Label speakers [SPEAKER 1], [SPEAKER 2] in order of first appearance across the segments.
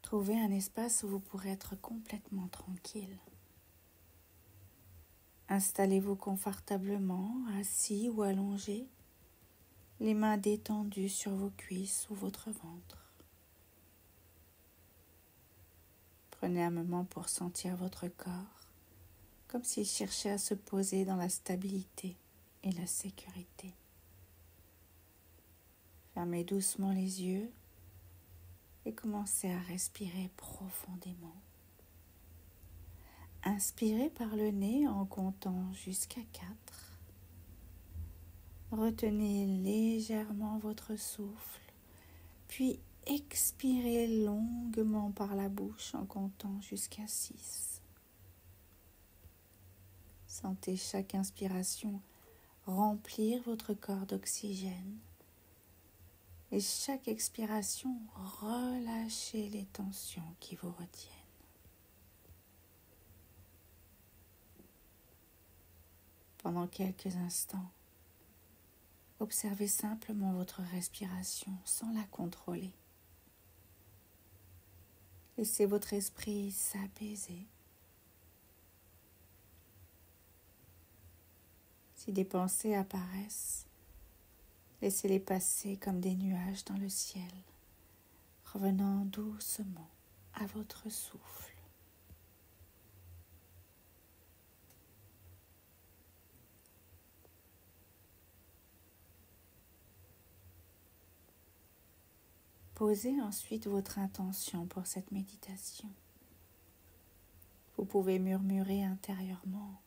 [SPEAKER 1] Trouvez un espace où vous pourrez être complètement tranquille. Installez-vous confortablement, assis ou allongé, les mains détendues sur vos cuisses ou votre ventre. Prenez un moment pour sentir votre corps, comme s'il cherchait à se poser dans la stabilité et la sécurité. Fermez doucement les yeux et commencez à respirer profondément. Inspirez par le nez en comptant jusqu'à 4. Retenez légèrement votre souffle, puis expirez longuement par la bouche en comptant jusqu'à 6. Sentez chaque inspiration remplir votre corps d'oxygène et chaque expiration relâcher les tensions qui vous retiennent. Pendant quelques instants, observez simplement votre respiration sans la contrôler. Laissez votre esprit s'apaiser. Si des pensées apparaissent, laissez-les passer comme des nuages dans le ciel, revenant doucement à votre souffle. Posez ensuite votre intention pour cette méditation. Vous pouvez murmurer intérieurement.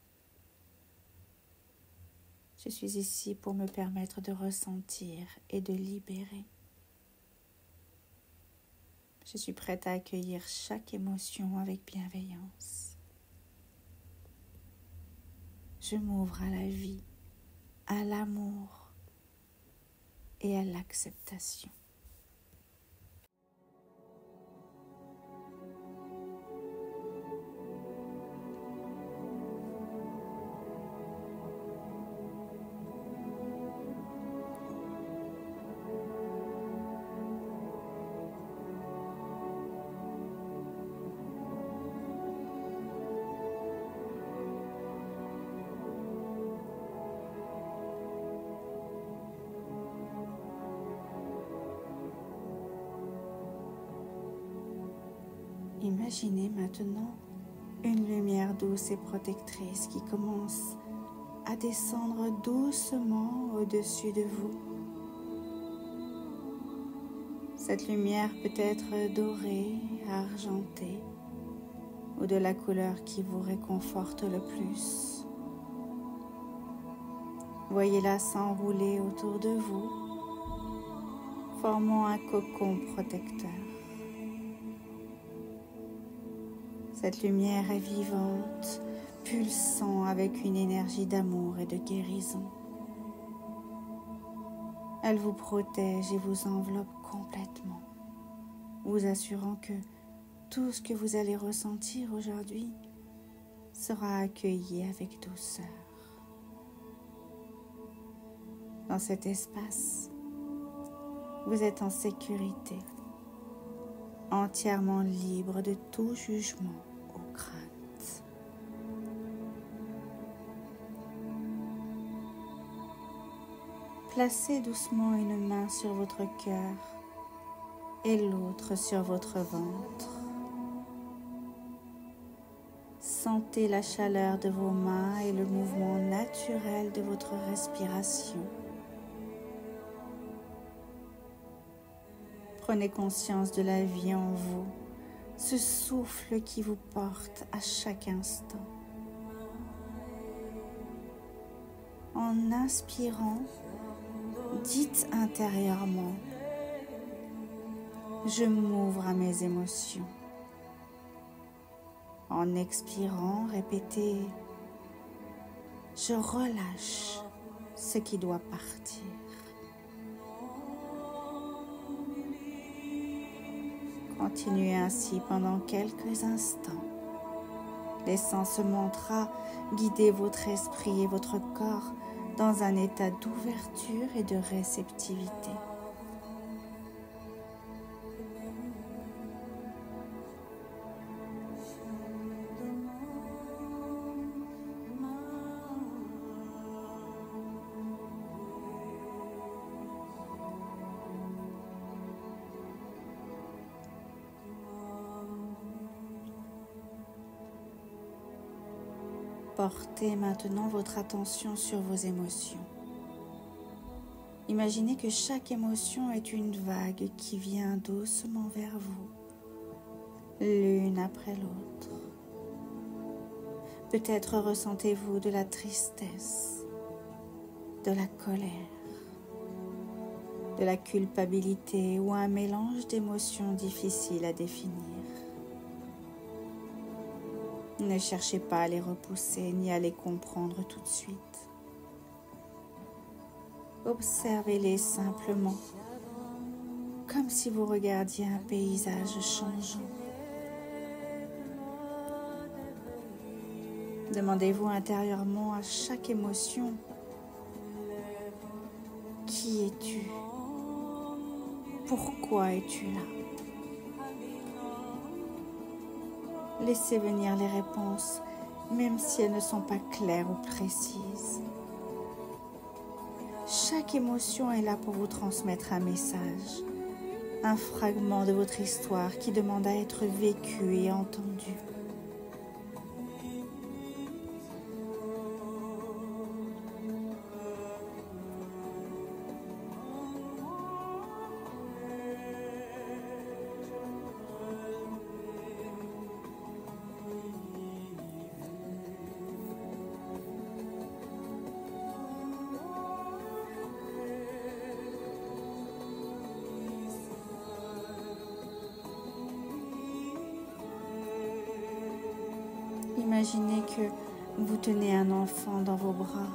[SPEAKER 1] Je suis ici pour me permettre de ressentir et de libérer. Je suis prête à accueillir chaque émotion avec bienveillance. Je m'ouvre à la vie, à l'amour et à l'acceptation. Imaginez maintenant une lumière douce et protectrice qui commence à descendre doucement au-dessus de vous. Cette lumière peut être dorée, argentée ou de la couleur qui vous réconforte le plus. Voyez-la s'enrouler autour de vous, formant un cocon protecteur. Cette lumière est vivante, pulsant avec une énergie d'amour et de guérison. Elle vous protège et vous enveloppe complètement, vous assurant que tout ce que vous allez ressentir aujourd'hui sera accueilli avec douceur. Dans cet espace, vous êtes en sécurité, entièrement libre de tout jugement ou crainte. Placez doucement une main sur votre cœur et l'autre sur votre ventre. Sentez la chaleur de vos mains et le mouvement naturel de votre respiration. Prenez conscience de la vie en vous, ce souffle qui vous porte à chaque instant. En inspirant, dites intérieurement « Je m'ouvre à mes émotions ». En expirant, répétez « Je relâche ce qui doit partir ». Continuez ainsi pendant quelques instants, laissant ce mantra guider votre esprit et votre corps dans un état d'ouverture et de réceptivité. Portez maintenant votre attention sur vos émotions. Imaginez que chaque émotion est une vague qui vient doucement vers vous, l'une après l'autre. Peut-être ressentez-vous de la tristesse, de la colère, de la culpabilité ou un mélange d'émotions difficiles à définir. Ne cherchez pas à les repousser ni à les comprendre tout de suite. Observez-les simplement, comme si vous regardiez un paysage changeant. Demandez-vous intérieurement à chaque émotion, qui es-tu? Pourquoi es-tu là? Laissez venir les réponses, même si elles ne sont pas claires ou précises. Chaque émotion est là pour vous transmettre un message, un fragment de votre histoire qui demande à être vécu et entendu. Imaginez que vous tenez un enfant dans vos bras.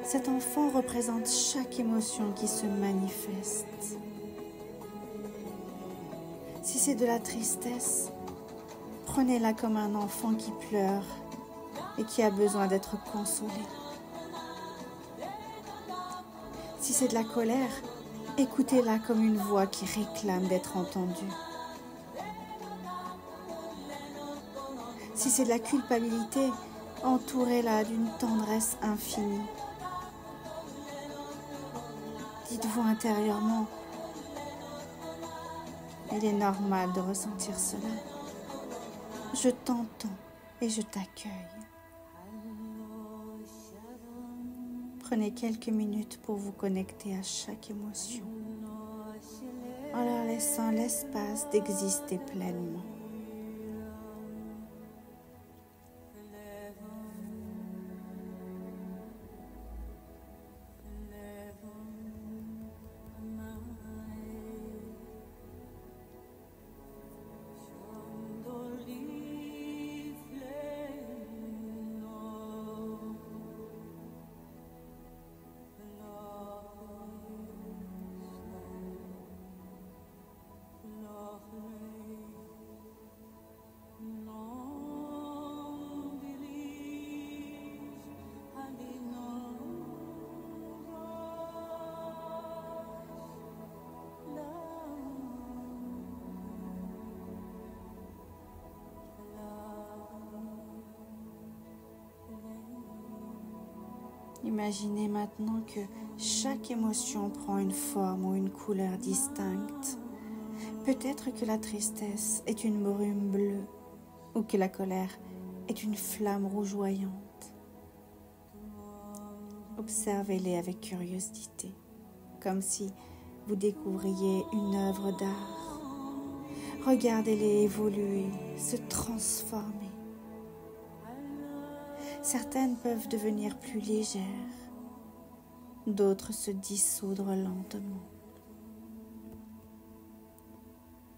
[SPEAKER 1] Cet enfant représente chaque émotion qui se manifeste. Si c'est de la tristesse, prenez-la comme un enfant qui pleure et qui a besoin d'être consolé. Si c'est de la colère, écoutez-la comme une voix qui réclame d'être entendue. Si c'est de la culpabilité, entourez-la d'une tendresse infinie. Dites-vous intérieurement, il est normal de ressentir cela. Je t'entends et je t'accueille. Prenez quelques minutes pour vous connecter à chaque émotion, en leur laissant l'espace d'exister pleinement. Imaginez maintenant que chaque émotion prend une forme ou une couleur distincte. Peut-être que la tristesse est une brume bleue ou que la colère est une flamme rougeoyante. Observez-les avec curiosité, comme si vous découvriez une œuvre d'art. Regardez-les évoluer, se transformer. Certaines peuvent devenir plus légères, d'autres se dissoudre lentement.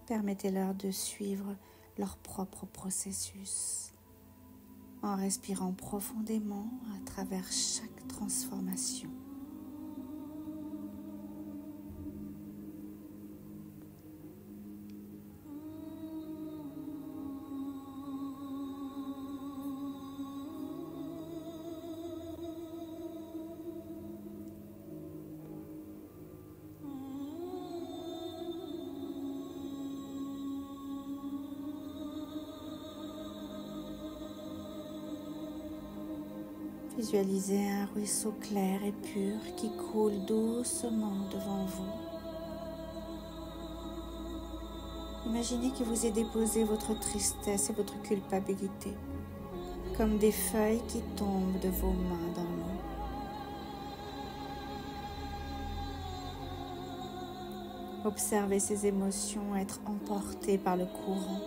[SPEAKER 1] Permettez-leur de suivre leur propre processus, en respirant profondément à travers chaque transformation. Visualisez un ruisseau clair et pur qui coule doucement devant vous. Imaginez que vous ayez déposé votre tristesse et votre culpabilité, comme des feuilles qui tombent de vos mains dans l'eau. Observez ces émotions être emportées par le courant,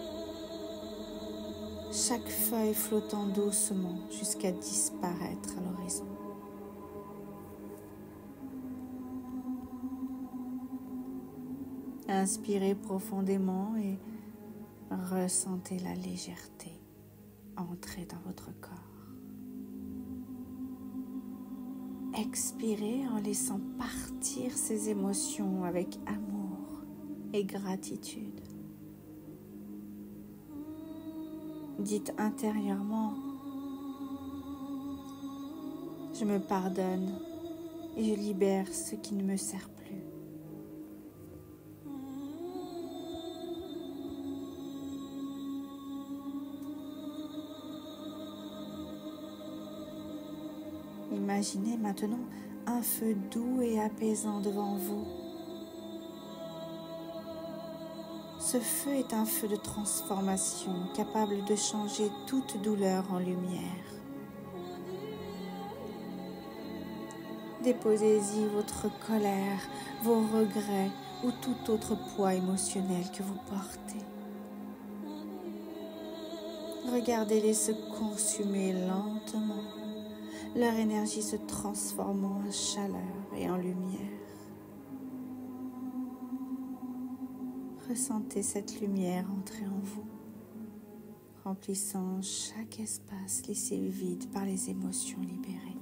[SPEAKER 1] chaque feuille flottant doucement jusqu'à disparaître à l'horizon. Inspirez profondément et ressentez la légèreté entrer dans votre corps. Expirez en laissant partir ces émotions avec amour et gratitude. Dites intérieurement: je me pardonne et je libère ce qui ne me sert plus. Imaginez maintenant un feu doux et apaisant devant vous. Ce feu est un feu de transformation capable de changer toute douleur en lumière. Déposez-y votre colère, vos regrets ou tout autre poids émotionnel que vous portez. Regardez-les se consumer lentement, leur énergie se transformant en chaleur et en lumière. Ressentez cette lumière entrer en vous, remplissant chaque espace laissé vide par les émotions libérées.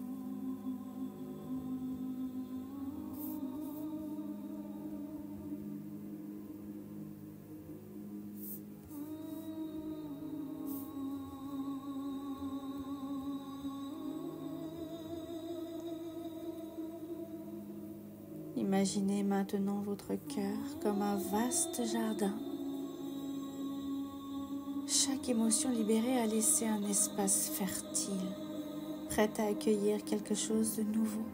[SPEAKER 1] Imaginez maintenant votre cœur comme un vaste jardin. Chaque émotion libérée a laissé un espace fertile, prêt à accueillir quelque chose de nouveau.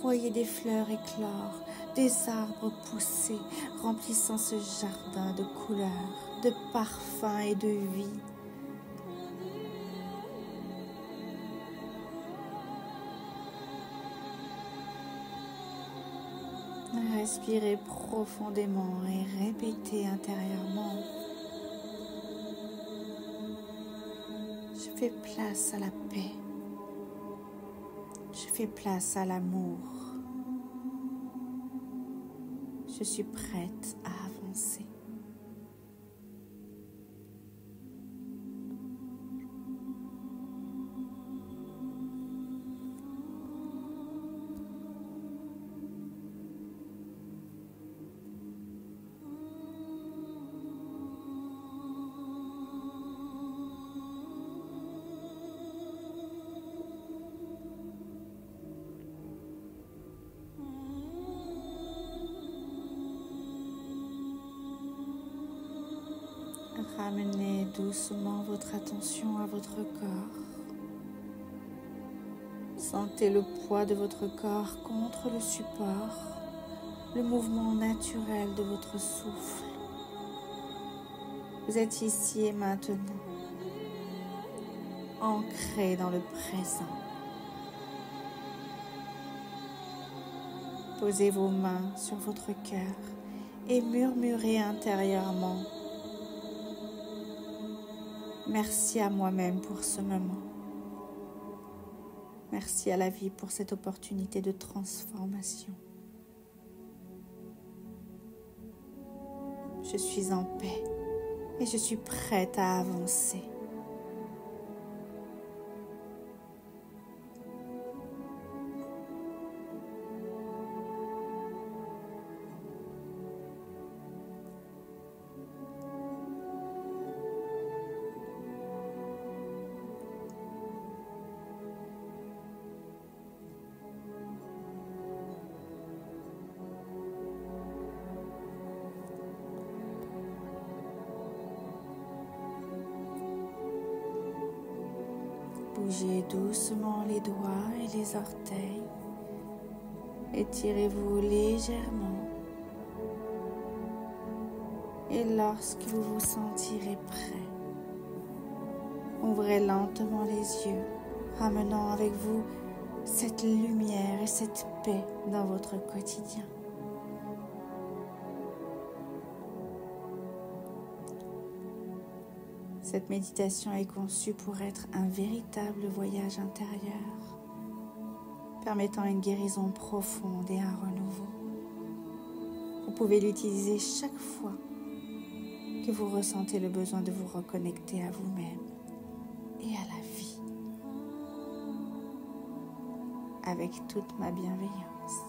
[SPEAKER 1] Voyez des fleurs éclore, des arbres pousser, remplissant ce jardin de couleurs, de parfums et de vie. Respirez profondément et répétez intérieurement: je fais place à la paix, je fais place à l'amour, je suis prête à avancer. Ramenez doucement votre attention à votre corps. Sentez le poids de votre corps contre le support, le mouvement naturel de votre souffle. Vous êtes ici et maintenant, ancré dans le présent. Posez vos mains sur votre cœur et murmurez intérieurement: merci à moi-même pour ce moment. Merci à la vie pour cette opportunité de transformation. Je suis en paix et je suis prête à avancer. Bougez doucement les doigts et les orteils. Étirez-vous légèrement. Et lorsque vous vous sentirez prêt, Ouvrez lentement les yeux, ramenant avec vous cette lumière et cette paix dans votre quotidien. Cette méditation est conçue pour être un véritable voyage intérieur, permettant une guérison profonde et un renouveau. Vous pouvez l'utiliser chaque fois que vous ressentez le besoin de vous reconnecter à vous-même et à la vie, avec toute ma bienveillance.